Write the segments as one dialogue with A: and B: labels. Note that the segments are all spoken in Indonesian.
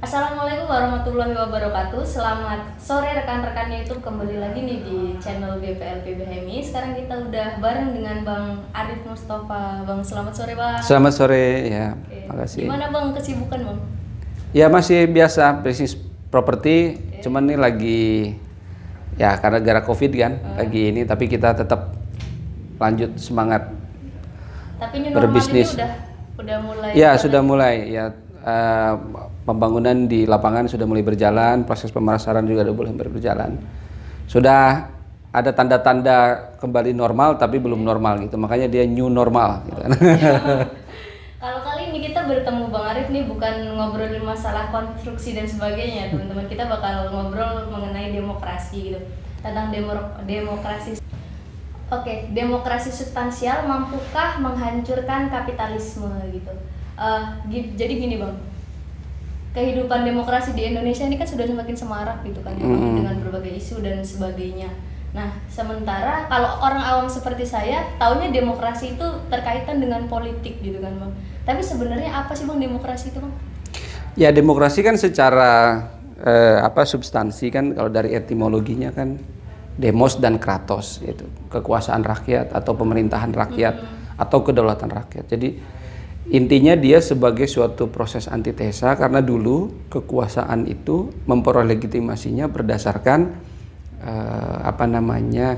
A: Assalamualaikum warahmatullahi wabarakatuh. Selamat sore rekan-rekan YouTube, kembali lagi nih di channel GPLPB HMI. Sekarang kita udah bareng dengan Bang Arif Mustafa. Bang, selamat sore Bang.
B: Selamat sore ya.
A: Oke.
B: Makasih.
A: Gimana Bang kesibukan Bang?
B: Ya masih biasa bisnis properti, cuman ini lagi ya karena gara Covid kan, lagi ini, tapi kita tetap lanjut semangat
A: Tapi new normal
B: berbisnis.
A: ini udah mulai.
B: Ya sudah mulai ya, pembangunan di lapangan sudah mulai berjalan, proses pemasaran juga sudah mulai berjalan. Sudah ada tanda-tanda kembali normal tapi belum normal gitu, makanya dia new normal gitu.
A: Kalau kali ini kita bertemu Bang Arif nih bukan ngobrolin masalah konstruksi dan sebagainya, teman-teman. Kita bakal ngobrol mengenai demokrasi gitu. Tentang demokrasi. Oke, demokrasi substansial mampukah menghancurkan kapitalisme gitu. Jadi gini Bang, kehidupan demokrasi di Indonesia ini kan sudah semakin semarak gitu kan, dengan berbagai isu dan sebagainya. Nah, sementara kalau orang awam seperti saya, taunya demokrasi itu terkaitan dengan politik gitu kan Bang. Tapi sebenarnya apa sih Bang demokrasi itu Bang?
B: Ya demokrasi kan secara substansi kan, kalau dari etimologinya kan demos dan kratos, itu kekuasaan rakyat atau pemerintahan rakyat atau kedaulatan rakyat. Jadi intinya dia sebagai suatu proses antitesa, karena dulu kekuasaan itu memperoleh legitimasinya berdasarkan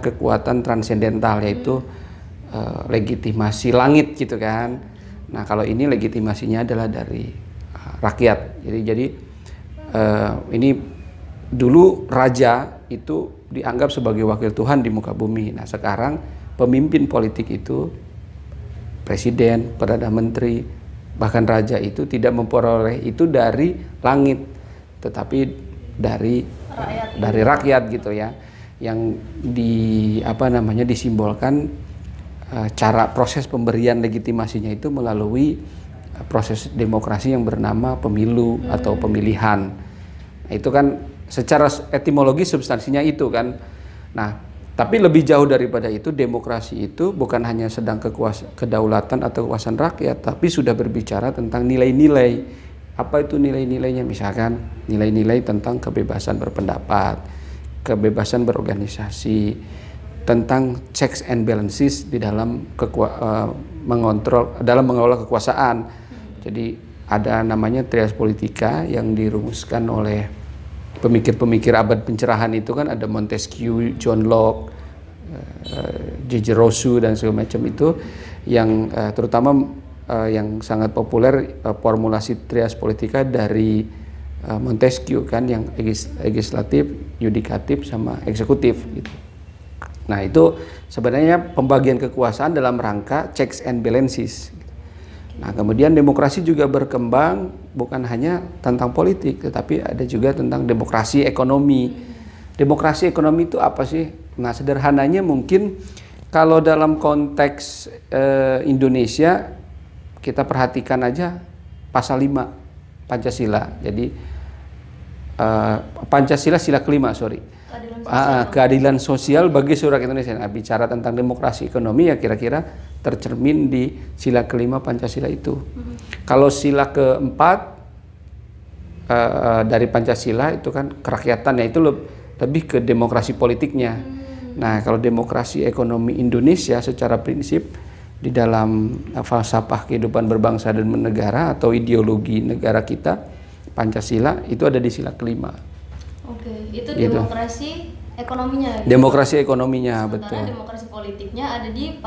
B: kekuatan transendental, yaitu legitimasi langit gitu kan. Nah kalau ini legitimasinya adalah dari rakyat. Jadi ini dulu raja itu dianggap sebagai wakil Tuhan di muka bumi. Nah sekarang pemimpin politik itu presiden, perdana menteri, bahkan raja itu tidak memperoleh itu dari langit, tetapi dari rakyat gitu ya, yang disimbolkan cara proses pemberian legitimasinya itu melalui proses demokrasi yang bernama pemilu atau pemilihan. Nah, itu kan secara etimologi substansinya itu kan. Nah, tapi lebih jauh daripada itu, demokrasi itu bukan hanya sedang kedaulatan atau kekuasaan rakyat, tapi sudah berbicara tentang nilai-nilai. Apa itu nilai-nilainya? Misalkan nilai-nilai tentang kebebasan berpendapat, kebebasan berorganisasi, tentang checks and balances di dalam mengelola kekuasaan. Jadi ada namanya trias politika yang dirumuskan oleh pemikir-pemikir abad pencerahan itu kan, ada Montesquieu, John Locke, J.J. Rousseau dan segala macam itu, yang terutama yang sangat populer formulasi trias politika dari Montesquieu kan, yang legislatif, yudikatif sama eksekutif gitu. Nah itu sebenarnya pembagian kekuasaan dalam rangka checks and balances. Nah kemudian demokrasi juga berkembang bukan hanya tentang politik, tetapi ada juga tentang demokrasi ekonomi. Demokrasi ekonomi itu apa sih? Nah sederhananya mungkin kalau dalam konteks Indonesia, kita perhatikan aja pasal 5 Pancasila. Jadi Pancasila sila kelima, keadilan sosial bagi seluruh rakyat Indonesia. Nah, bicara tentang demokrasi ekonomi ya kira-kira tercermin di sila kelima Pancasila itu. Kalau sila keempat dari Pancasila itu kan kerakyatan, ya itu lebih ke demokrasi politiknya. Nah kalau demokrasi ekonomi Indonesia secara prinsip di dalam falsafah kehidupan berbangsa dan bernegara atau ideologi negara kita, Pancasila itu ada di sila kelima.
A: Oke, itu
B: gitu.
A: Demokrasi ekonominya. Gitu.
B: Demokrasi ekonominya. Sementara betul.
A: Demokrasi politiknya ada di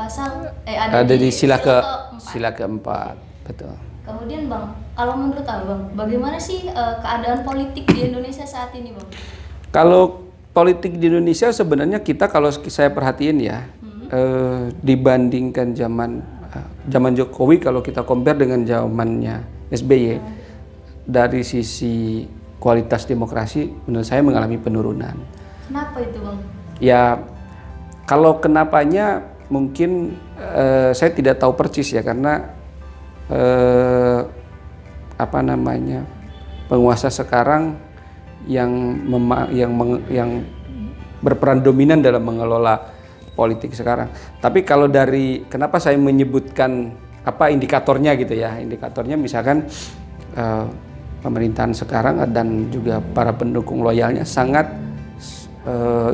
B: ada di sila keempat, betul.
A: Kemudian Bang, kalau menurut Abang, bagaimana sih keadaan politik di Indonesia saat ini Bang?
B: Kalau politik di Indonesia sebenarnya kita, kalau saya perhatiin ya, dibandingkan zaman Jokowi, kalau kita compare dengan zamannya SBY, dari sisi kualitas demokrasi menurut saya mengalami penurunan. Kenapa itu Bang? Ya kalau kenapanya mungkin saya tidak tahu persis ya, karena penguasa sekarang yang berperan dominan dalam mengelola politik sekarang. Tapi kalau dari kenapa saya menyebutkan apa indikatornya gitu ya, indikatornya misalkan pemerintahan sekarang dan juga para pendukung loyalnya sangat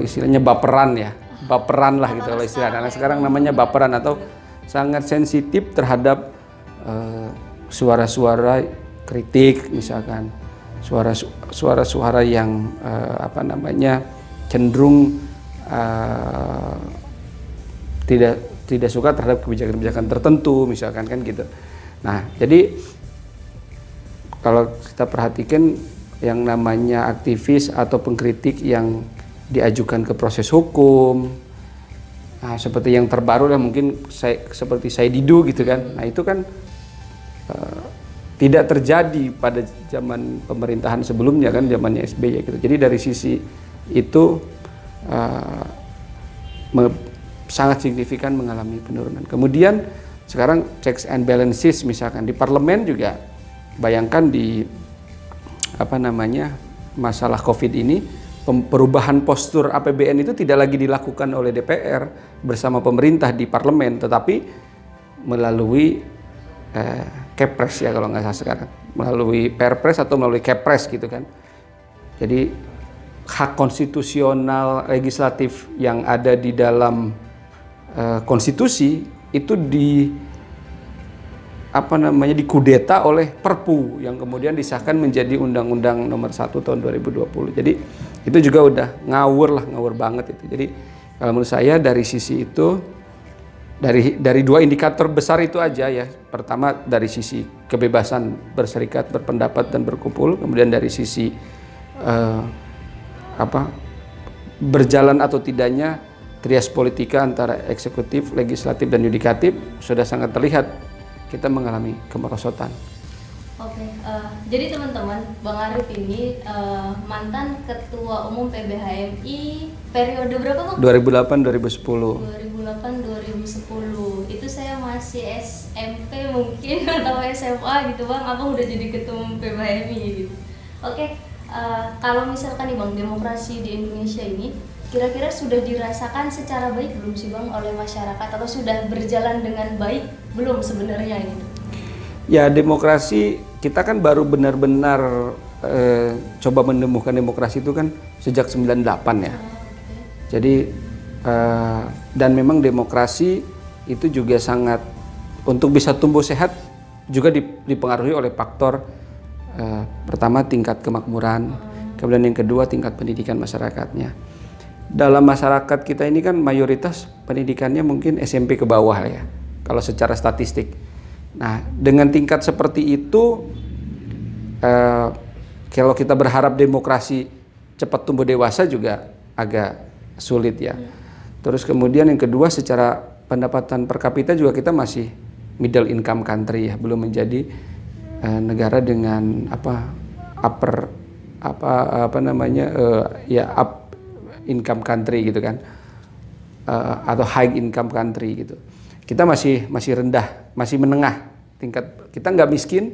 B: istilahnya baperan ya, baperan lah gitu kalau istilah anak sekarang namanya baperan, atau sangat sensitif terhadap suara-suara kritik misalkan, suara-suara yang cenderung tidak suka terhadap kebijakan-kebijakan tertentu misalkan kan gitu. Nah, jadi kalau kita perhatikan yang namanya aktivis atau pengkritik yang diajukan ke proses hukum, nah, seperti yang terbaru lah mungkin seperti Said Didu gitu kan. Nah, itu kan tidak terjadi pada zaman pemerintahan sebelumnya kan, zamannya SBY gitu. Jadi dari sisi itu sangat signifikan mengalami penurunan. Kemudian sekarang checks and balances misalkan di parlemen juga, bayangkan di masalah COVID ini, perubahan postur APBN itu tidak lagi dilakukan oleh DPR bersama pemerintah di parlemen, tetapi melalui Kepres ya kalau nggak salah sekarang, melalui Perpres atau melalui Kepres gitu kan. Jadi hak konstitusional legislatif yang ada di dalam konstitusi itu dikudeta oleh Perpu yang kemudian disahkan menjadi Undang-Undang Nomor 1 Tahun 2020. Jadi itu juga udah ngawur banget itu. Jadi kalau menurut saya dari sisi itu, dari dua indikator besar itu aja ya. Pertama dari sisi kebebasan berserikat, berpendapat dan berkumpul, kemudian dari sisi berjalan atau tidaknya trias politika antara eksekutif, legislatif dan yudikatif sudah sangat terlihat kita mengalami kemerosotan.
A: Oke, jadi teman-teman, Bang Arif ini mantan Ketua Umum PBHMI periode berapa Bang?
B: 2008-2010.
A: 2008-2010, itu saya masih SMP mungkin atau SMA gitu Bang, Abang udah jadi Ketua Umum PBHMI gitu. Oke, kalau misalkan nih Bang, demokrasi di Indonesia ini kira-kira sudah dirasakan secara baik belum sih Bang oleh masyarakat, atau sudah berjalan dengan baik belum sebenarnya gitu?
B: Ya, demokrasi kita kan baru benar-benar coba menemukan demokrasi itu kan sejak 98 ya. Jadi dan memang demokrasi itu juga sangat, untuk bisa tumbuh sehat juga dipengaruhi oleh faktor pertama tingkat kemakmuran, kemudian yang kedua tingkat pendidikan masyarakatnya. Dalam masyarakat kita ini kan mayoritas pendidikannya mungkin SMP ke bawah ya, kalau secara statistik. Nah, dengan tingkat seperti itu, kalau kita berharap demokrasi cepat tumbuh dewasa juga agak sulit ya. Terus kemudian yang kedua, secara pendapatan per kapita juga kita masih middle income country ya, belum menjadi negara dengan upper income country gitu kan, atau high income country gitu. Kita masih rendah, masih menengah tingkat. Kita nggak miskin,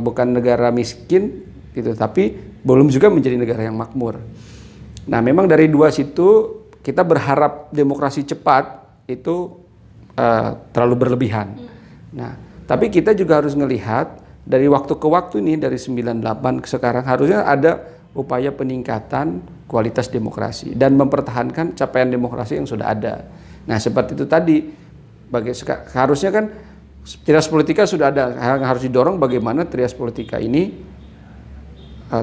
B: bukan negara miskin gitu, tapi belum juga menjadi negara yang makmur. Nah, memang dari dua situ kita berharap demokrasi cepat itu terlalu berlebihan. Nah, tapi kita juga harus melihat dari waktu ke waktu nih, dari 98 ke sekarang harusnya ada upaya peningkatan kualitas demokrasi dan mempertahankan capaian demokrasi yang sudah ada. Nah, seperti itu tadi, harusnya kan trias politika sudah ada, yang harus didorong bagaimana trias politika ini,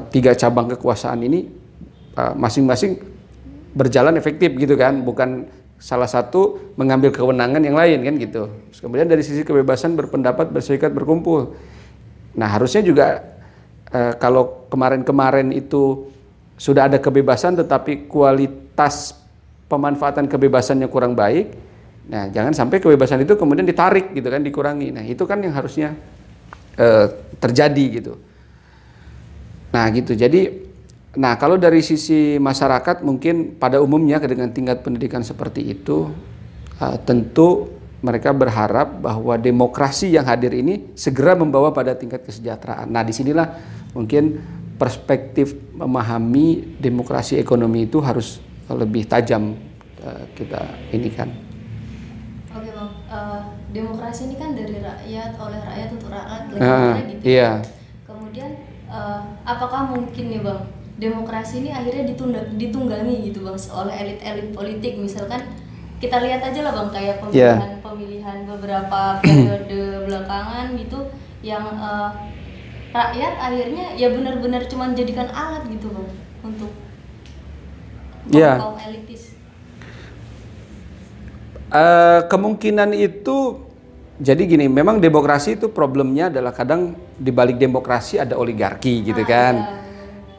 B: tiga cabang kekuasaan ini masing-masing berjalan efektif gitu kan, bukan salah satu mengambil kewenangan yang lain kan gitu. Terus kemudian dari sisi kebebasan berpendapat, berserikat, berkumpul. Nah, harusnya juga kalau kemarin-kemarin itu sudah ada kebebasan tetapi kualitas pemanfaatan kebebasannya kurang baik, nah jangan sampai kebebasan itu kemudian ditarik gitu kan, dikurangi. Nah, itu kan yang harusnya terjadi gitu. Nah gitu, jadi kalau dari sisi masyarakat mungkin pada umumnya dengan tingkat pendidikan seperti itu, tentu mereka berharap bahwa demokrasi yang hadir ini segera membawa pada tingkat kesejahteraan. Nah, disinilah mungkin perspektif memahami demokrasi ekonomi itu harus lebih tajam kita ini kan.
A: Oke Bang, demokrasi ini kan dari rakyat, oleh rakyat untuk rakyat,
B: Iya.
A: apakah mungkin nih Bang, demokrasi ini akhirnya ditunggangi gitu Bang oleh elit-elit politik? Misalkan kita lihat aja lah Bang, kayak pemilihan beberapa periode belakangan gitu yang rakyat akhirnya ya benar-benar cuma jadikan alat gitu Bang untuk kaum elitis.
B: Kemungkinan itu jadi gini, memang demokrasi itu problemnya adalah kadang di balik demokrasi ada oligarki gitu kan.
A: Iya.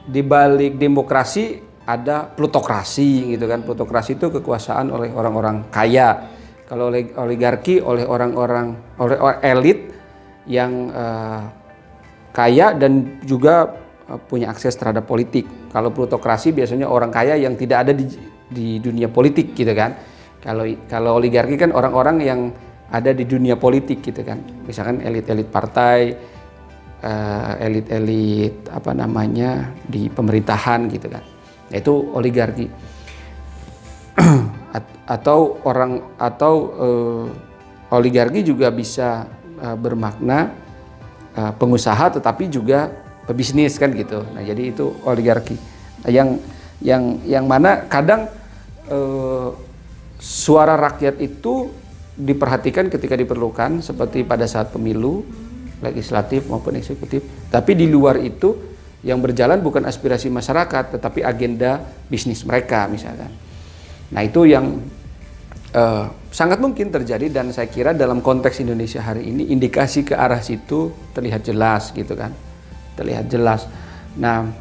B: Di balik demokrasi ada plutokrasi gitu kan. Plutokrasi itu kekuasaan oleh orang-orang kaya. Kalau oligarki oleh orang-orang elit yang kaya dan juga punya akses terhadap politik. Kalau plutokrasi biasanya orang kaya yang tidak ada di dunia politik gitu kan. Kalau oligarki kan orang-orang yang ada di dunia politik gitu kan, misalkan elit-elit partai, elit-elit apa namanya di pemerintahan gitu kan, itu oligarki. Oligarki juga bisa bermakna pengusaha tetapi juga pebisnis kan gitu. Nah jadi itu oligarki yang mana kadang suara rakyat itu diperhatikan ketika diperlukan, seperti pada saat pemilu legislatif maupun eksekutif. Tapi di luar itu yang berjalan bukan aspirasi masyarakat tetapi agenda bisnis mereka misalkan. Nah itu yang sangat mungkin terjadi, dan saya kira dalam konteks Indonesia hari ini indikasi ke arah situ terlihat jelas gitu kan, terlihat jelas. Nah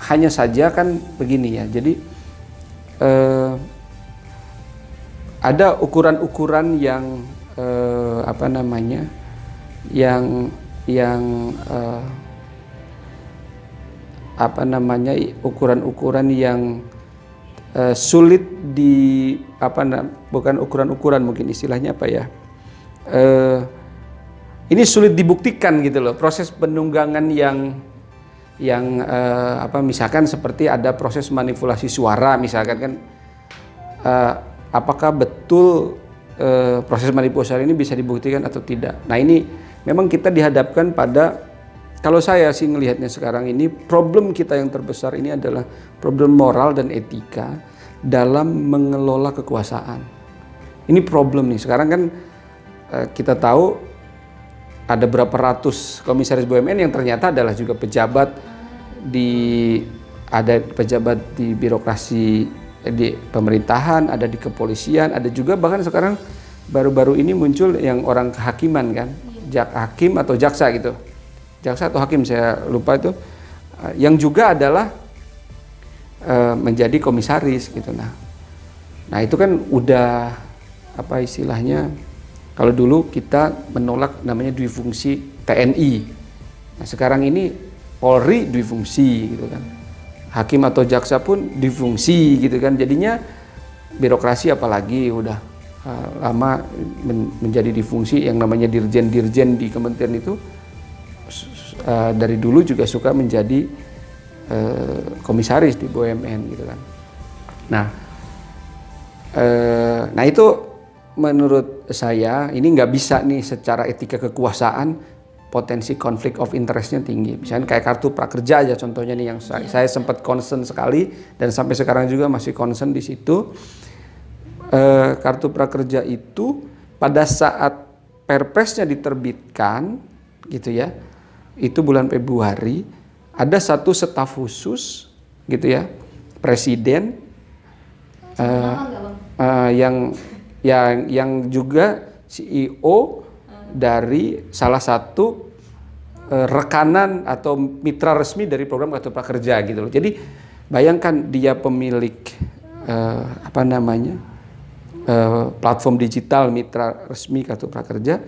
B: hanya saja kan begini ya, jadi ada ukuran-ukuran yang apa namanya, ukuran-ukuran yang sulit bukan ukuran-ukuran, mungkin istilahnya apa ya, ini sulit dibuktikan gitu loh, proses penunggangan yang misalkan seperti ada proses manipulasi suara misalkan kan, apakah betul proses manipulasi ini bisa dibuktikan atau tidak. Nah ini memang kita dihadapkan pada, kalau saya sih ngelihatnya sekarang ini, problem kita yang terbesar ini adalah problem moral dan etika dalam mengelola kekuasaan. Ini problem nih, sekarang kan kita tahu ada berapa ratus komisaris BUMN yang ternyata adalah juga pejabat di birokrasi di pemerintahan, ada di kepolisian, ada juga bahkan sekarang baru-baru ini muncul yang orang kehakiman kan, hakim atau jaksa gitu, jaksa atau hakim saya lupa itu, yang juga adalah menjadi komisaris gitu. Nah itu kan udah apa istilahnya, kalau dulu kita menolak namanya duifungsi TNI, nah sekarang ini Polri duifungsi gitu kan. Hakim atau jaksa pun difungsi gitu kan, jadinya birokrasi apalagi udah lama menjadi difungsi. Yang namanya dirjen-dirjen di kementerian itu dari dulu juga suka menjadi komisaris di BUMN gitu kan. Nah itu menurut saya ini nggak bisa nih, secara etika kekuasaan potensi konflik of interestnya tinggi. Misalnya kayak kartu prakerja aja contohnya nih, yang saya sempat concern sekali dan sampai sekarang juga masih concern di situ. Kartu prakerja itu pada saat perpresnya diterbitkan gitu ya, itu bulan Februari, ada satu staf khusus gitu ya, presiden yang juga CEO dari salah satu rekanan atau mitra resmi dari program Kartu Prakerja gitu loh. Jadi bayangkan dia pemilik platform digital mitra resmi Kartu Prakerja,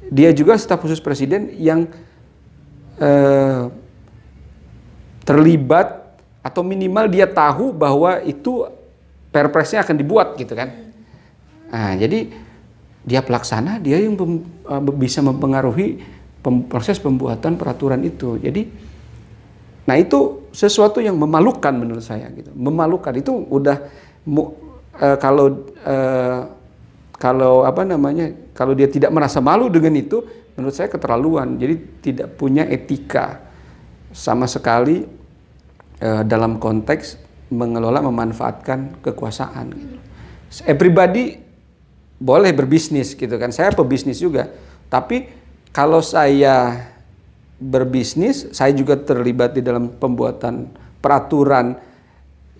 B: dia juga staf khusus presiden yang terlibat atau minimal dia tahu bahwa itu perpresnya akan dibuat gitu kan. Nah, jadi dia pelaksana, dia yang bisa mempengaruhi proses pembuatan peraturan itu. Jadi, nah itu sesuatu yang memalukan menurut saya gitu. Memalukan itu udah kalau dia tidak merasa malu dengan itu, menurut saya keterlaluan. Jadi tidak punya etika sama sekali dalam konteks mengelola, memanfaatkan kekuasaan. Gitu. Everybody boleh berbisnis gitu kan. Saya pebisnis juga. Tapi kalau saya berbisnis, saya juga terlibat di dalam pembuatan peraturan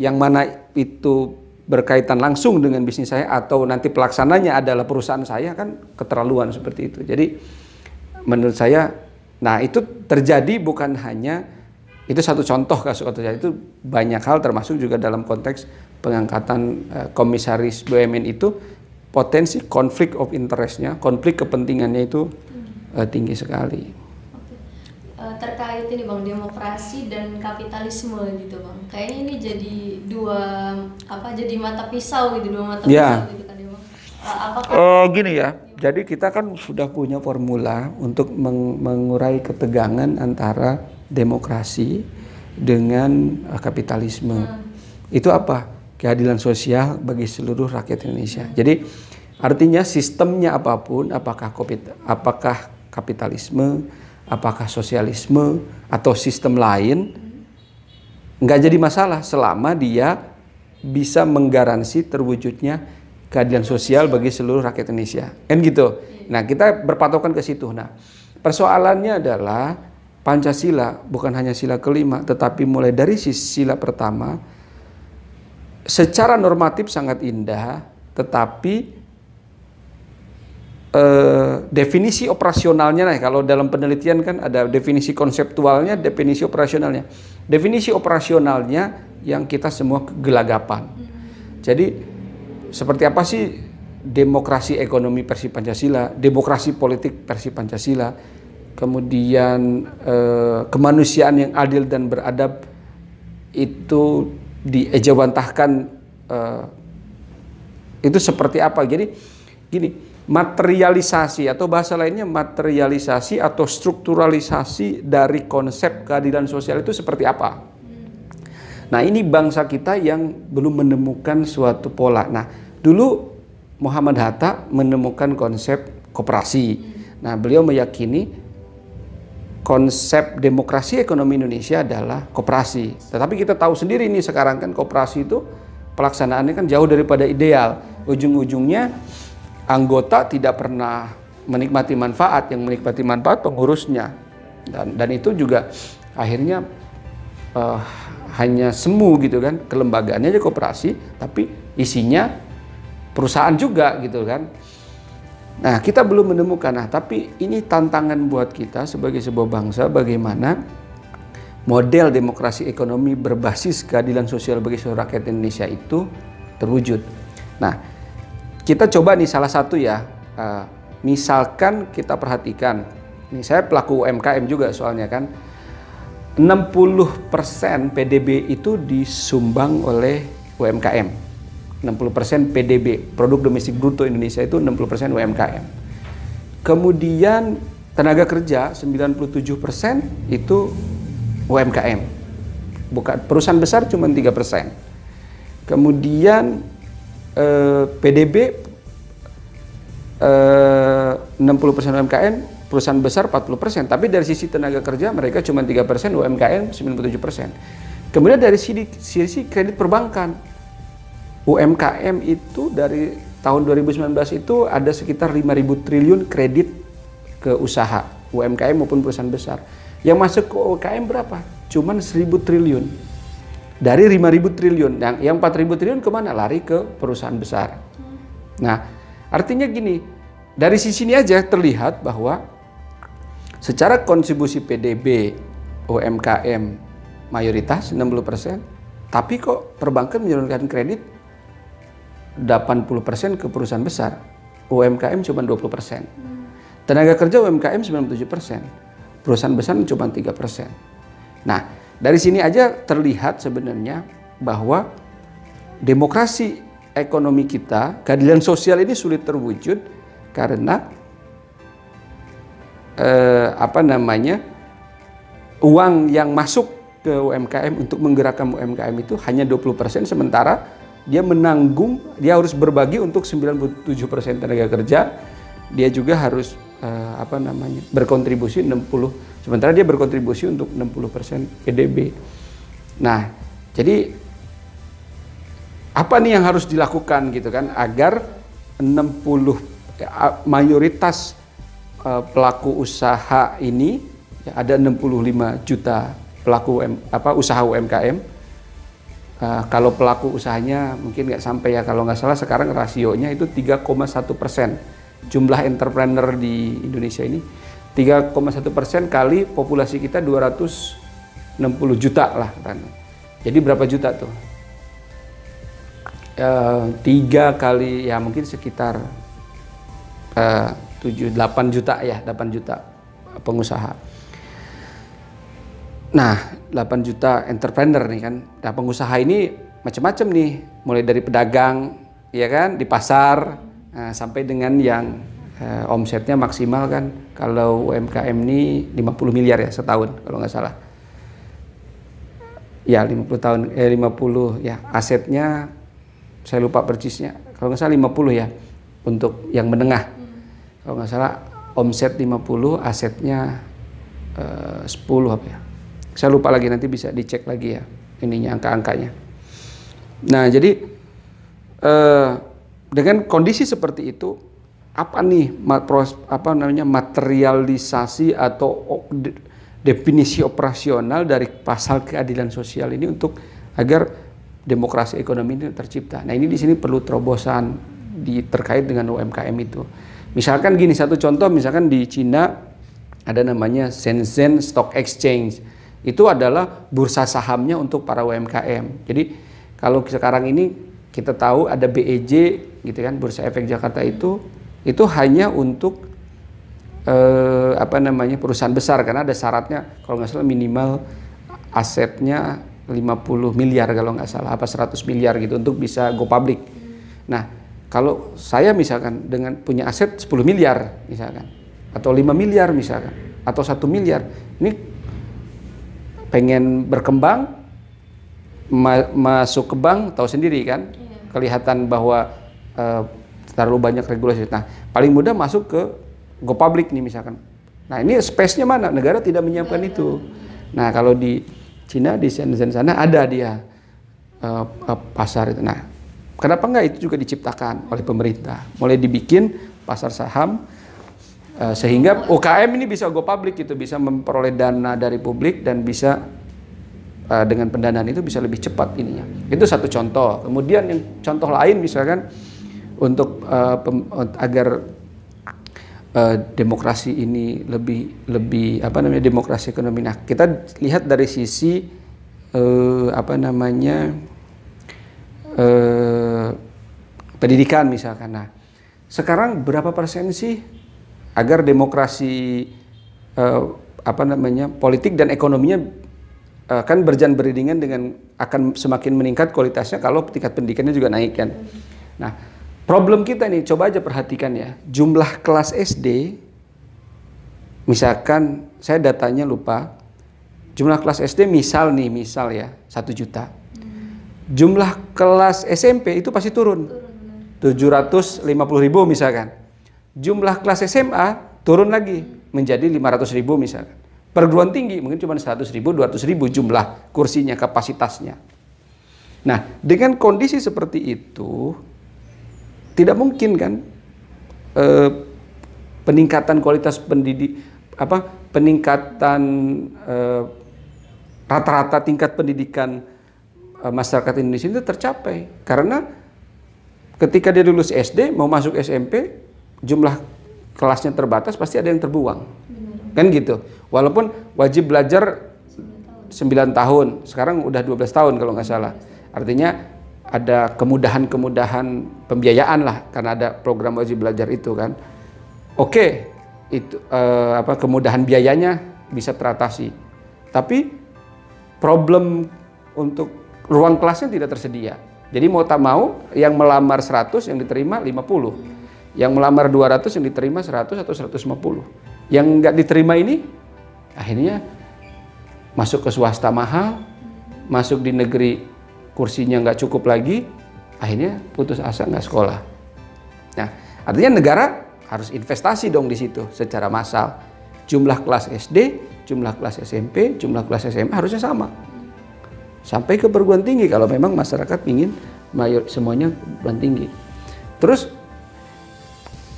B: yang mana itu berkaitan langsung dengan bisnis saya atau nanti pelaksananya adalah perusahaan saya, kan keterlaluan seperti itu. Jadi menurut saya, nah itu terjadi bukan hanya, itu satu contoh kasus terjadi, itu banyak hal termasuk juga dalam konteks pengangkatan komisaris BUMN itu potensi konflik of interest-nya, konflik kepentingannya itu tinggi sekali.
A: Terkait ini Bang, demokrasi dan kapitalisme gitu Bang. Kayaknya ini jadi jadi mata pisau gitu, dua mata pisau gitu kan ya Bang.
B: Gini ya. Jadi kita kan sudah punya formula untuk mengurai ketegangan antara demokrasi dengan kapitalisme. Itu apa? Keadilan sosial bagi seluruh rakyat Indonesia. Jadi artinya sistemnya apapun, apakah kapitalisme, apakah sosialisme atau sistem lain, nggak jadi masalah selama dia bisa menggaransi terwujudnya keadilan sosial bagi seluruh rakyat Indonesia. Kan gitu. Nah, kita berpatokan ke situ. Nah, persoalannya adalah Pancasila bukan hanya sila kelima, tetapi mulai dari sila pertama secara normatif sangat indah, tetapi definisi operasionalnya, nah kalau dalam penelitian kan ada definisi konseptualnya, definisi operasionalnya. Definisi operasionalnya yang kita semua gelagapan. Jadi seperti apa sih demokrasi ekonomi versi Pancasila, demokrasi politik versi Pancasila, kemudian kemanusiaan yang adil dan beradab itu diejawantahkan, itu seperti apa. Jadi gini, materialisasi atau bahasa lainnya materialisasi atau strukturalisasi dari konsep keadilan sosial itu seperti apa. Nah, ini bangsa kita yang belum menemukan suatu pola. Nah, dulu Muhammad Hatta menemukan konsep koperasi. Nah, beliau meyakini konsep demokrasi ekonomi Indonesia adalah koperasi. Tetapi kita tahu sendiri nih sekarang kan koperasi itu pelaksanaannya kan jauh daripada ideal. Ujung-ujungnya anggota tidak pernah menikmati manfaat, yang menikmati manfaat pengurusnya. Dan itu juga akhirnya hanya semu gitu kan, kelembagaannya aja koperasi, tapi isinya perusahaan juga gitu kan. Nah, kita belum menemukan. Nah, tapi ini tantangan buat kita sebagai sebuah bangsa, bagaimana model demokrasi ekonomi berbasis keadilan sosial bagi seluruh rakyat Indonesia itu terwujud. Nah, kita coba nih salah satu ya, misalkan kita perhatikan, nih saya pelaku UMKM juga soalnya kan, 60% PDB itu disumbang oleh UMKM. 60% PDB, produk domestik bruto Indonesia itu 60% UMKM. Kemudian tenaga kerja 97% itu UMKM. Bukan perusahaan besar cuma 3%. Kemudian PDB 60% UMKM, perusahaan besar 40%, tapi dari sisi tenaga kerja mereka cuma 3%, UMKM 97%. Kemudian dari sisi kredit perbankan, UMKM itu dari tahun 2019 itu ada sekitar 5.000 triliun kredit ke usaha, UMKM maupun perusahaan besar. Yang masuk ke UMKM berapa? Cuman 1.000 triliun. Dari 5.000 triliun, yang 4.000 triliun kemana? Lari ke perusahaan besar. Nah, artinya gini, dari sisi ini aja terlihat bahwa secara kontribusi PDB UMKM mayoritas 60%, tapi kok perbankan menyalurkan kredit 80% ke perusahaan besar, UMKM cuma 20%. Tenaga kerja UMKM 97%, perusahaan besar cuma 3%. Nah, dari sini aja terlihat sebenarnya bahwa demokrasi ekonomi kita, keadilan sosial ini sulit terwujud karena uang yang masuk ke UMKM untuk menggerakkan UMKM itu hanya 20%, sementara dia menanggung, dia harus berbagi untuk 97% tenaga kerja dia juga harus berkontribusi 60, sementara dia berkontribusi untuk 60% PDB. Nah, jadi apa nih yang harus dilakukan gitu kan agar mayoritas pelaku usaha ini ya, ada 65 juta pelaku usaha UMKM. Kalau pelaku usahanya mungkin nggak sampai ya, kalau nggak salah sekarang rasionya itu 3,1%. Jumlah entrepreneur di Indonesia ini 3,1% kali populasi kita 260 juta lah kan. Jadi berapa juta tuh? 3 kali ya mungkin sekitar 8 juta ya, 8 juta pengusaha. Nah, 8 juta entrepreneur nih kan. Nah, pengusaha ini macam-macam nih, mulai dari pedagang ya kan di pasar. Nah, sampai dengan yang omsetnya maksimal kan, kalau UMKM ini 50 miliar ya setahun kalau nggak salah. Ya 50 ya, asetnya saya lupa persisnya, kalau nggak salah 50 ya untuk yang menengah. Kalau nggak salah omset 50, asetnya 10 apa ya. Saya lupa lagi, nanti bisa dicek lagi ya ininya, angka-angkanya. Nah, jadi dengan kondisi seperti itu, apa nih materialisasi atau definisi operasional dari pasal keadilan sosial ini untuk agar demokrasi ekonomi ini tercipta. Nah, ini di sini perlu terobosan terkait dengan UMKM itu. Misalkan gini, satu contoh, misalkan di Cina ada namanya Shenzhen Stock Exchange. Itu adalah bursa sahamnya untuk para UMKM. Jadi kalau sekarang ini kita tahu ada BEJ gitu kan, Bursa Efek Jakarta itu hanya untuk perusahaan besar, karena ada syaratnya kalau nggak salah minimal asetnya 50 miliar kalau nggak salah, apa 100 miliar gitu untuk bisa go public. Nah, kalau saya misalkan dengan punya aset 10 miliar misalkan, atau 5 miliar misalkan, atau 1 miliar, ini pengen berkembang, masuk ke bank, tahu sendiri kan, kelihatan bahwa terlalu banyak regulasi. Nah, paling mudah masuk ke go public nih misalkan. Nah, ini space-nya mana? Negara tidak menyiapkan itu. Nah, kalau di Cina, di Shenzhen sana ada dia pasar itu. Nah, kenapa enggak itu juga diciptakan oleh pemerintah? Mulai dibikin pasar saham sehingga UKM ini bisa go public, gitu, bisa memperoleh dana dari publik dan bisa dengan pendanaan itu bisa lebih cepat ininya. Itu satu contoh. Kemudian yang contoh lain misalkan untuk agar demokrasi ini lebih demokrasi ekonomi. Nah, kita lihat dari sisi pendidikan misalkan. Nah, sekarang berapa persen sih agar demokrasi politik dan ekonominya kan berjalan beriringan dengan akan semakin meningkat kualitasnya kalau tingkat pendidikannya juga naik kan. Nah, problem kita nih, coba aja perhatikan ya, jumlah kelas SD, misalkan saya datanya lupa, jumlah kelas SD misal ya 1 juta. Jumlah kelas SMP itu pasti turun 750.000 misalkan. Jumlah kelas SMA turun lagi menjadi 500.000 misalkan. Perguruan tinggi mungkin cuma 100.000, 200.000 jumlah kursinya, kapasitasnya. Nah, dengan kondisi seperti itu tidak mungkin kan peningkatan kualitas peningkatan rata-rata tingkat pendidikan masyarakat Indonesia itu tercapai, karena ketika dia lulus SD mau masuk SMP jumlah kelasnya terbatas, pasti ada yang terbuang. Kan gitu. Walaupun wajib belajar 9 tahun, sekarang udah 12 tahun kalau nggak salah. Artinya ada kemudahan-kemudahan pembiayaan lah karena ada program wajib belajar itu kan. Oke, itu kemudahan biayanya bisa teratasi. Tapi problem untuk ruang kelasnya tidak tersedia. Jadi mau tak mau yang melamar 100 yang diterima 50. Yang melamar 200 yang diterima 100 atau 150. Yang nggak diterima ini akhirnya masuk ke swasta mahal, masuk di negeri kursinya nggak cukup lagi, akhirnya putus asa nggak sekolah. Nah, artinya negara harus investasi dong di situ secara massal. Jumlah kelas SD, jumlah kelas SMP, jumlah kelas SMA harusnya sama. Sampai ke perguruan tinggi kalau memang masyarakat ingin semuanya perguruan tinggi. Terus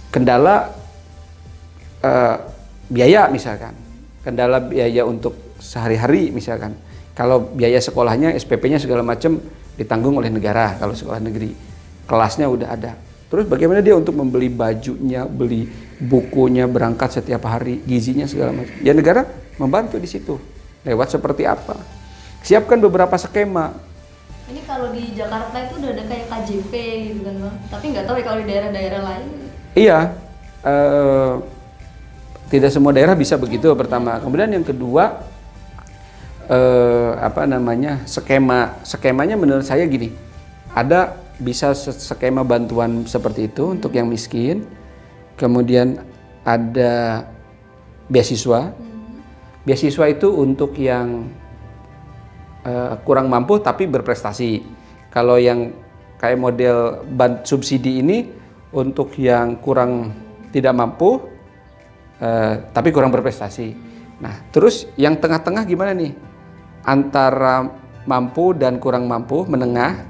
B: kendala biaya misalkan, kendala biaya untuk sehari-hari misalkan. Kalau biaya sekolahnya, SPP-nya segala macam ditanggung oleh negara kalau sekolah negeri. Kelasnya udah ada. Terus bagaimana dia untuk membeli bajunya, beli bukunya, berangkat setiap hari, gizinya segala macam. Ya negara membantu di situ. Lewat seperti apa? Siapkan beberapa skema.
A: Ini kalau di Jakarta itu udah ada kayak KJP gitu kan Bang. Tapi nggak tahu ya kalau di daerah-daerah lain.
B: Iya. Tidak semua daerah bisa begitu pertama. Kemudian yang kedua skemanya menurut saya gini. Ada bisa skema bantuan seperti itu untuk yang miskin. Kemudian ada beasiswa. Beasiswa itu untuk yang kurang mampu tapi berprestasi. Kalau yang kayak model subsidi ini untuk yang kurang tidak mampu tapi kurang berprestasi. Nah, terus yang tengah-tengah gimana nih? Antara mampu dan kurang mampu, menengah,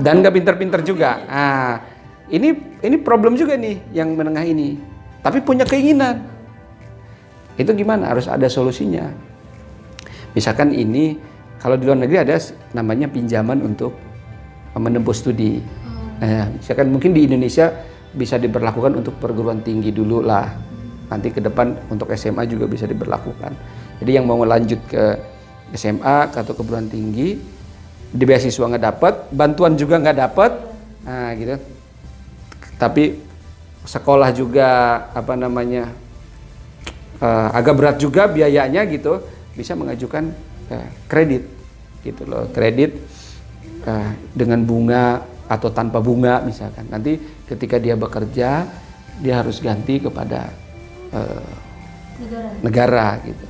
B: dan nggak pinter-pinter juga. Nah, ini problem juga nih yang menengah ini. Tapi punya keinginan. Itu gimana? Harus ada solusinya. Misalkan ini kalau di luar negeri ada namanya pinjaman untuk menempuh studi. Nah, misalkan mungkin di Indonesia bisa diberlakukan untuk perguruan tinggi dulu lah. Nanti ke depan untuk SMA juga bisa diberlakukan. Jadi yang mau lanjut ke SMA atau ke perguruan tinggi, di beasiswa nggak dapat, bantuan juga nggak dapat, nah gitu. Tapi sekolah juga agak berat juga biayanya gitu, bisa mengajukan kredit, gitu loh, kredit dengan bunga atau tanpa bunga misalkan. Nanti ketika dia bekerja, dia harus ganti kepada negara gitu.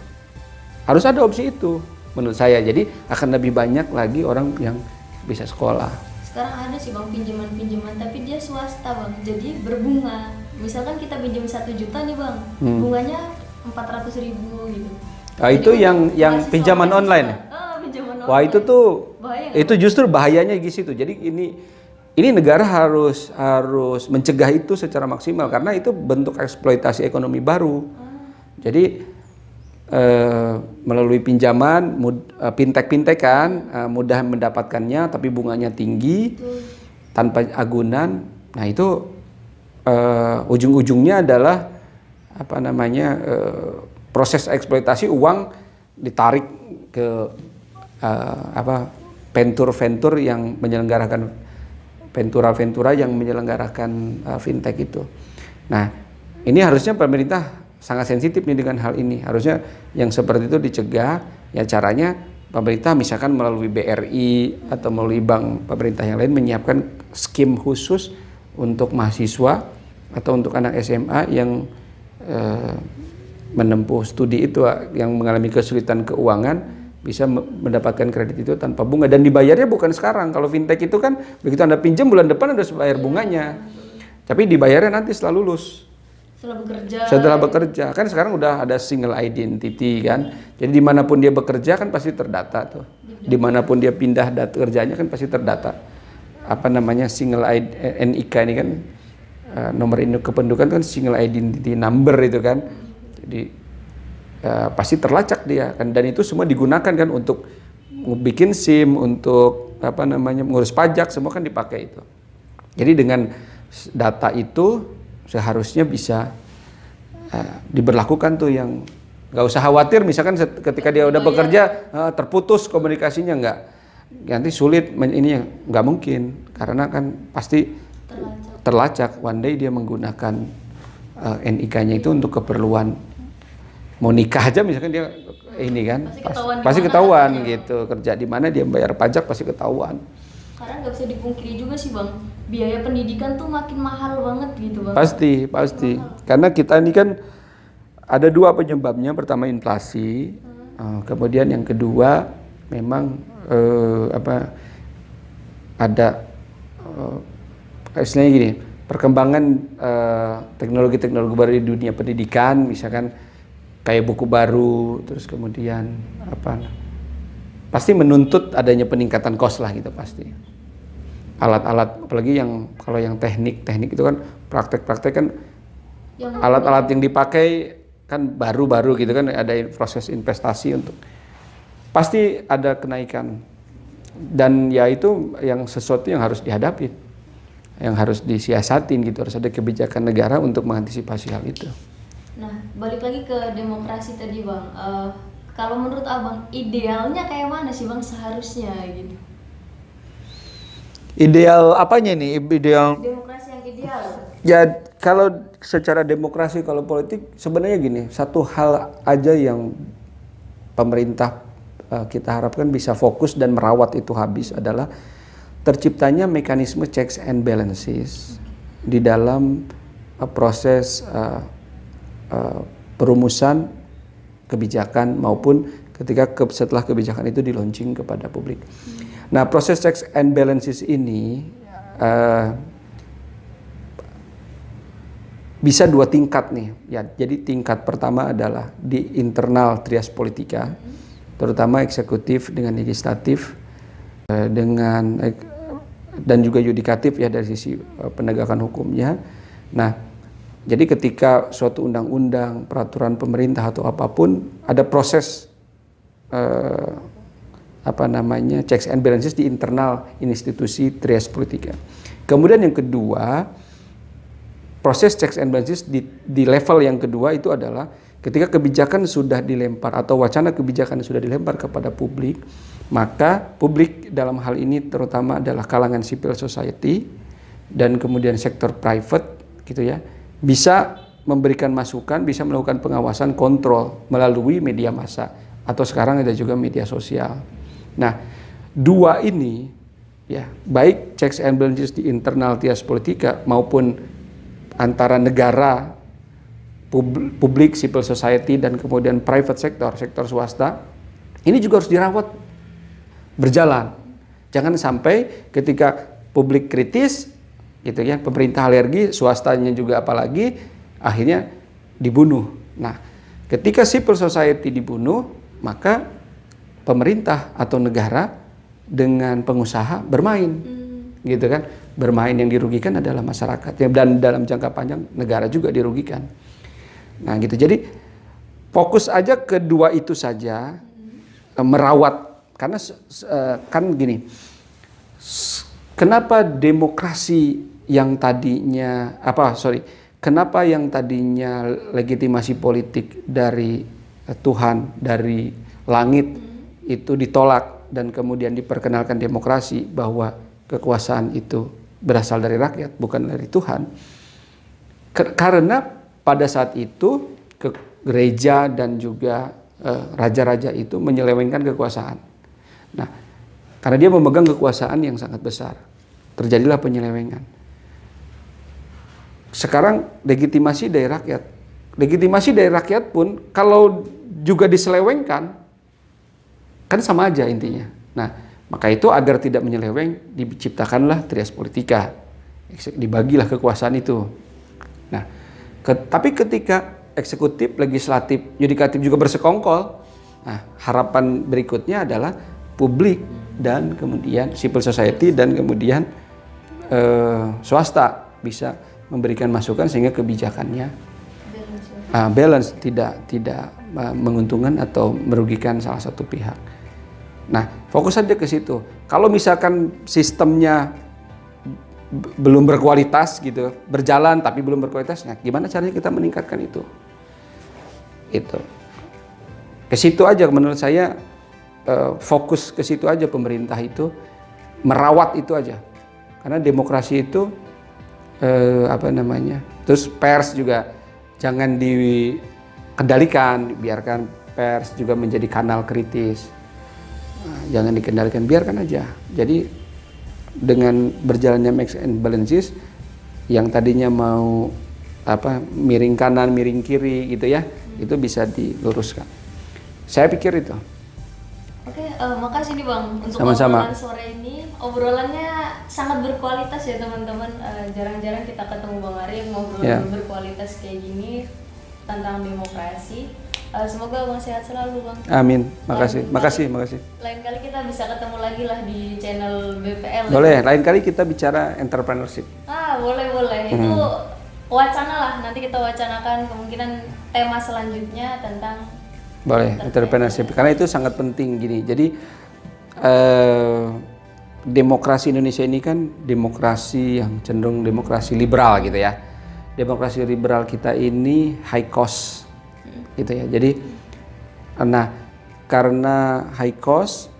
B: Harus ada opsi itu menurut saya. Jadi akan lebih banyak lagi orang yang bisa sekolah.
A: Sekarang ada sih Bang pinjaman tapi dia swasta Bang. Jadi berbunga. Misalkan kita pinjam 1 juta nih Bang, bunganya 400.000 gitu.
B: Nah, itu yang pinjaman online.
A: Pinjaman
B: Wah,
A: online.
B: itu tuh
A: bahaya
B: itu justru bahayanya di situ. Jadi ini negara harus mencegah itu secara maksimal karena itu bentuk eksploitasi ekonomi baru. Jadi melalui pinjaman, fintech kan mudah mendapatkannya, tapi bunganya tinggi, tanpa agunan. Nah itu ujung-ujungnya adalah proses eksploitasi uang ditarik ke venture yang menyelenggarakan ventura yang menyelenggarakan fintech itu. Nah, ini harusnya pemerintah sangat sensitif nih dengan hal ini. Harusnya yang seperti itu dicegah. Ya caranya pemerintah misalkan melalui BRI atau melalui bank pemerintah yang lain menyiapkan skim khusus untuk mahasiswa atau untuk anak SMA yang menempuh studi itu, yang mengalami kesulitan keuangan, bisa mendapatkan kredit itu tanpa bunga dan dibayarnya bukan sekarang. Kalau fintech itu kan begitu Anda pinjam bulan depan Anda harus bayar bunganya. Tapi dibayarnya nanti setelah lulus. Setelah bekerja. Kan sekarang udah ada single identity kan. Jadi dimanapun dia bekerja kan pasti terdata tuh. Dimanapun dia pindah kerjanya kan pasti terdata. Single NIK ini kan nomor induk kependudukan kan single identity number itu kan. Jadi pasti terlacak dia kan, dan itu semua digunakan kan untuk bikin SIM, untuk mengurus pajak, semua kan dipakai itu. Jadi dengan data itu seharusnya bisa diberlakukan tuh, yang nggak usah khawatir misalkan ketika dia udah bekerja terputus komunikasinya, nanti sulit ini, nggak mungkin karena kan pasti terlacak. One day dia menggunakan NIK-nya itu untuk keperluan mau nikah aja misalkan dia ini kan pasti ketahuan gitu, kerja di mana dia bayar pajak pasti ketahuan.
A: Karena nggak bisa dipungkiri juga sih Bang, biaya pendidikan tuh makin mahal banget gitu Bang.
B: Pasti karena kita ini kan ada dua penyebabnya. Pertama inflasi, kemudian yang kedua memang ada istilahnya gini, perkembangan teknologi-teknologi baru di dunia pendidikan, misalkan kayak buku baru, terus kemudian pasti menuntut adanya peningkatan cost lah gitu pasti. Alat-alat, apalagi yang kalau yang teknik itu kan praktek-praktek kan alat-alat yang dipakai kan baru-baru gitu kan, ada proses investasi untuk pasti ada kenaikan, dan ya itu yang sesuatu yang harus dihadapi, yang harus disiasatin gitu, harus ada kebijakan negara untuk mengantisipasi hal itu.
A: Nah, balik lagi ke demokrasi tadi Bang, kalau menurut Abang idealnya kayak mana sih Bang seharusnya gitu?
B: Ideal apanya nih? Ideal
A: Demokrasi yang ideal.
B: Ya kalau secara demokrasi, kalau politik sebenarnya gini, satu hal aja yang pemerintah kita harapkan bisa fokus dan merawat itu habis adalah terciptanya mekanisme checks and balances di dalam proses perumusan kebijakan maupun ketika setelah kebijakan itu di launching kepada publik. Nah, proses checks and balances ini bisa dua tingkat nih ya. Jadi tingkat pertama adalah di internal trias politika, terutama eksekutif dengan legislatif dengan dan juga yudikatif ya dari sisi penegakan hukumnya. Nah, jadi ketika suatu undang-undang, peraturan pemerintah atau apapun ada proses checks and balances di internal institusi trias politika. Kemudian yang kedua, proses checks and balances di level yang kedua itu adalah ketika kebijakan sudah dilempar atau wacana kebijakan sudah dilempar kepada publik, maka publik dalam hal ini terutama adalah kalangan civil society dan kemudian sektor private gitu ya, bisa memberikan masukan, bisa melakukan pengawasan kontrol melalui media massa atau sekarang ada juga media sosial. Nah, dua ini ya, baik checks and balances di internal trias politika maupun antara negara, publik, civil society dan kemudian private sector, sektor swasta, ini juga harus dirawat berjalan. Jangan sampai ketika publik kritis gitu ya, pemerintah alergi, swastanya juga apalagi, akhirnya dibunuh. Nah, ketika civil society dibunuh, maka pemerintah atau negara dengan pengusaha bermain, gitu kan? Bermain, yang dirugikan adalah masyarakat ya, dan dalam jangka panjang negara juga dirugikan. Nah, gitu. Jadi fokus aja kedua itu saja, merawat, karena kan gini, kenapa demokrasi yang tadinya kenapa yang tadinya legitimasi politik dari Tuhan, dari langit itu ditolak dan kemudian diperkenalkan demokrasi bahwa kekuasaan itu berasal dari rakyat, bukan dari Tuhan. Karena pada saat itu gereja dan juga raja-raja itu menyelewengkan kekuasaan. Nah, karena dia memegang kekuasaan yang sangat besar, terjadilah penyelewengan. Sekarang legitimasi dari rakyat. Legitimasi dari rakyat pun kalau juga diselewengkan, kan sama aja intinya. Nah, maka itu agar tidak menyeleweng, diciptakanlah trias politika. Dibagilah kekuasaan itu. Nah, tapi ketika eksekutif, legislatif, yudikatif juga bersekongkol, nah, harapan berikutnya adalah publik dan kemudian civil society dan kemudian swasta bisa memberikan masukan sehingga kebijakannya balance, tidak menguntungkan atau merugikan salah satu pihak. Nah, fokus saja ke situ. Kalau misalkan sistemnya belum berkualitas gitu, berjalan tapi belum berkualitas, nah gimana caranya kita meningkatkan itu? Itu. Ke situ aja menurut saya, fokus ke situ aja pemerintah itu, merawat itu aja. Karena demokrasi itu terus pers juga jangan dikendalikan, biarkan pers juga menjadi kanal kritis. Nah, jangan dikendalikan, biarkan aja. Jadi dengan berjalannya checks and balances yang tadinya mau miring kanan, miring kiri gitu ya, itu bisa diluruskan. Saya pikir itu.
A: Oke, makasih nih Bang untuk
B: Sama-sama.
A: obrolan sore ini. Obrolannya sangat berkualitas ya teman-teman. Jarang-jarang kita ketemu Bang Arif ngobrol
B: Ya.
A: berkualitas kayak gini tentang demokrasi. Semoga Bang sehat selalu Bang.
B: Amin. Makasih.
A: Lain
B: Makasih,
A: kali-
B: makasih.
A: Lain kali kita bisa ketemu lagi lah di channel BPL.
B: Boleh, lain kali kita bicara entrepreneurship.
A: Boleh. Itu wacana lah. Nanti kita wacanakan kemungkinan tema selanjutnya tentang
B: Boleh, entrepreneurship. Karena itu sangat penting gini. Jadi demokrasi Indonesia ini kan demokrasi yang cenderung demokrasi liberal gitu ya. Demokrasi liberal kita ini high cost gitu ya. Jadi nah karena high cost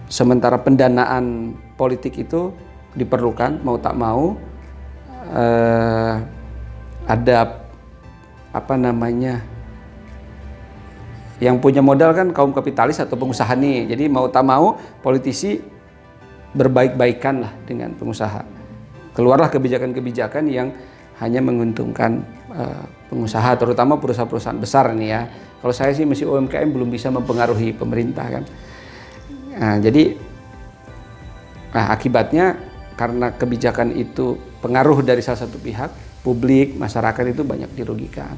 B: sementara pendanaan politik itu diperlukan mau tak mau ada apa namanya yang punya modal kan kaum kapitalis atau pengusaha nih. Jadi mau tak mau politisi berbaik-baikan lah dengan pengusaha. Keluarlah kebijakan-kebijakan yang hanya menguntungkan pengusaha, terutama perusahaan-perusahaan besar nih ya. Kalau saya sih masih UMKM belum bisa mempengaruhi pemerintah kan. Nah, jadi akibatnya karena kebijakan itu pengaruh dari salah satu pihak, publik, masyarakat itu banyak dirugikan.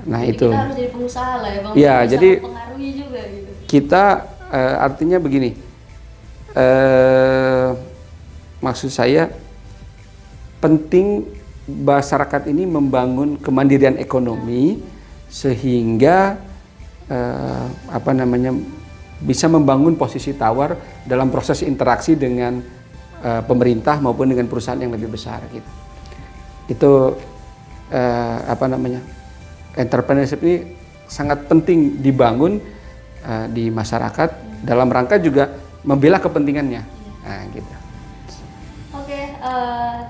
B: Nah
A: jadi
B: itu.
A: kita harus jadi pengusaha lah ya Bang.
B: Ya,
A: Bisa
B: jadi
A: mempengaruhi juga gitu.
B: kita artinya begini, maksud saya penting masyarakat ini membangun kemandirian ekonomi sehingga apa namanya bisa membangun posisi tawar dalam proses interaksi dengan pemerintah maupun dengan perusahaan yang lebih besar gitu. Itu apa namanya entrepreneurship ini sangat penting dibangun di masyarakat dalam rangka juga membela kepentingannya. Nah, gitu.
A: Oke,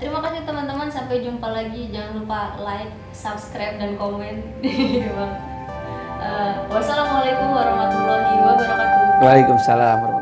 A: terima kasih teman-teman. Sampai jumpa lagi. Jangan lupa like, subscribe, dan komen. Wassalamualaikum warahmatullahi wabarakatuh.
B: Waalaikumsalam.